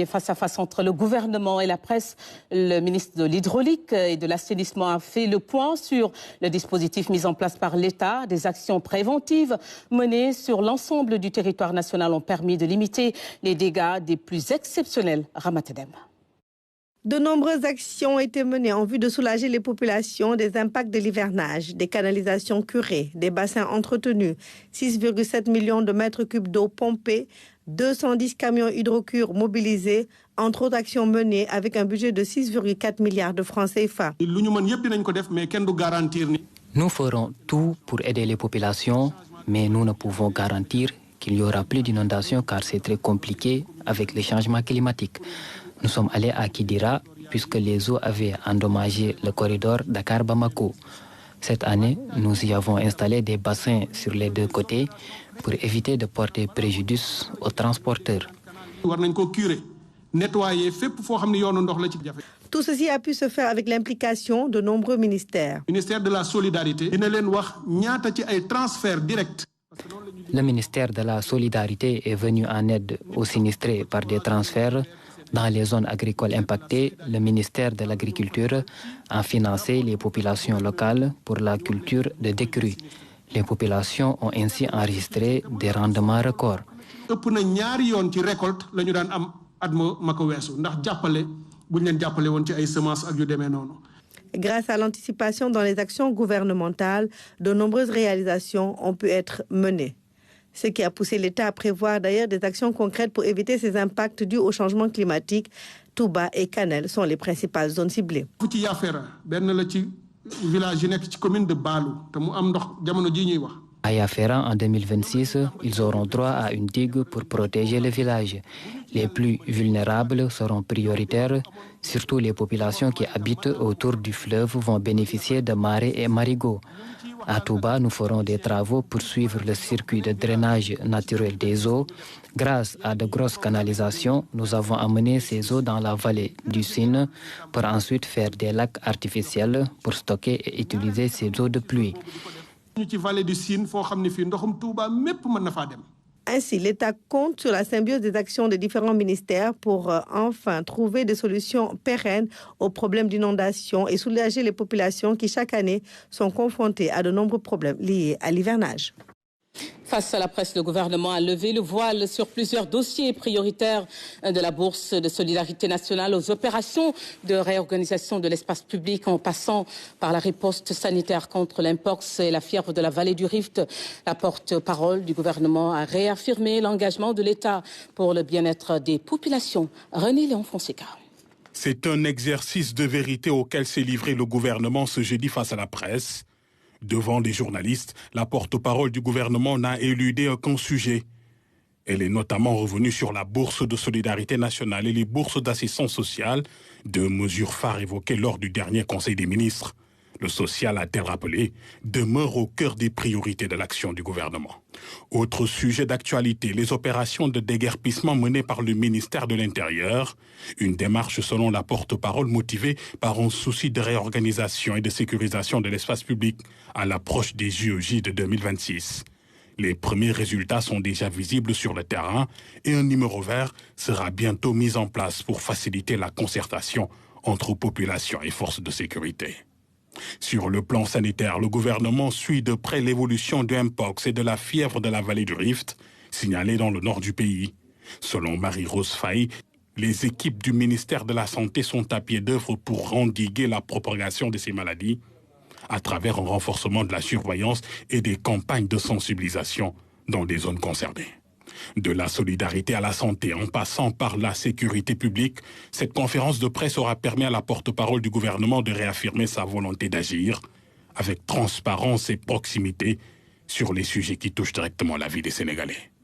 Face à face entre le gouvernement et la presse, le ministre de l'Hydraulique et de l'Assainissement a fait le point sur le dispositif mis en place par l'État. Des actions préventives menées sur l'ensemble du territoire national ont permis de limiter les dégâts des plus exceptionnels. Ramatedem. De nombreuses actions ont été menées en vue de soulager les populations des impacts de l'hivernage, des canalisations curées, des bassins entretenus, 6,7 millions de mètres cubes d'eau pompée, 210 camions hydrocures mobilisés, entre autres actions menées avec un budget de 6,4 milliards de francs CFA. Nous ferons tout pour aider les populations, mais nous ne pouvons garantir qu'il n'y aura plus d'inondations car c'est très compliqué avec les changements climatiques. Nous sommes allés à Kidira puisque les eaux avaient endommagé le corridor Dakar-Bamako. Cette année, nous y avons installé des bassins sur les deux côtés pour éviter de porter préjudice aux transporteurs. Tout ceci a pu se faire avec l'implication de nombreux ministères. Le ministère de la Solidarité, le ministère de la Solidarité est venu en aide aux sinistrés par des transferts. Dans les zones agricoles impactées, le ministère de l'Agriculture a financé les populations locales pour la culture de décrue. Les populations ont ainsi enregistré des rendements records. Grâce à l'anticipation dans les actions gouvernementales, de nombreuses réalisations ont pu être menées. Ce qui a poussé l'État à prévoir d'ailleurs des actions concrètes pour éviter ces impacts dus au changement climatique. Touba et Kanel sont les principales zones ciblées. À Yafera, en 2026, ils auront droit à une digue pour protéger le village. Les plus vulnérables seront prioritaires, surtout les populations qui habitent autour du fleuve vont bénéficier de marais et marigots. À Touba, nous ferons des travaux pour suivre le circuit de drainage naturel des eaux. Grâce à de grosses canalisations, nous avons amené ces eaux dans la vallée du Sine pour ensuite faire des lacs artificiels pour stocker et utiliser ces eaux de pluie. Ainsi, l'État compte sur la symbiose des actions des différents ministères pour enfin trouver des solutions pérennes aux problèmes d'inondation et soulager les populations qui, chaque année, sont confrontées à de nombreux problèmes liés à l'hivernage. Face à la presse, le gouvernement a levé le voile sur plusieurs dossiers prioritaires de la bourse de solidarité nationale aux opérations de réorganisation de l'espace public en passant par la riposte sanitaire contre l'impox et la fièvre de la vallée du Rift. La porte-parole du gouvernement a réaffirmé l'engagement de l'État pour le bien-être des populations. René Léon Fonseca. C'est un exercice de vérité auquel s'est livré le gouvernement ce jeudi face à la presse. Devant les journalistes, la porte-parole du gouvernement n'a éludé aucun sujet. Elle est notamment revenue sur la bourse de solidarité nationale et les bourses d'assistance sociale, deux mesures phares évoquées lors du dernier Conseil des ministres. Le social, a-t-elle rappelé, demeure au cœur des priorités de l'action du gouvernement. Autre sujet d'actualité, les opérations de déguerpissement menées par le ministère de l'Intérieur. Une démarche selon la porte-parole motivée par un souci de réorganisation et de sécurisation de l'espace public à l'approche des JOJ de 2026. Les premiers résultats sont déjà visibles sur le terrain et un numéro vert sera bientôt mis en place pour faciliter la concertation entre population et forces de sécurité. Sur le plan sanitaire, le gouvernement suit de près l'évolution du Mpox et de la fièvre de la vallée du Rift, signalée dans le nord du pays. Selon Marie-Rose Faye, les équipes du ministère de la Santé sont à pied d'œuvre pour endiguer la propagation de ces maladies à travers un renforcement de la surveillance et des campagnes de sensibilisation dans les zones concernées. De la solidarité à la santé, en passant par la sécurité publique, cette conférence de presse aura permis à la porte-parole du gouvernement de réaffirmer sa volonté d'agir avec transparence et proximité sur les sujets qui touchent directement la vie des Sénégalais.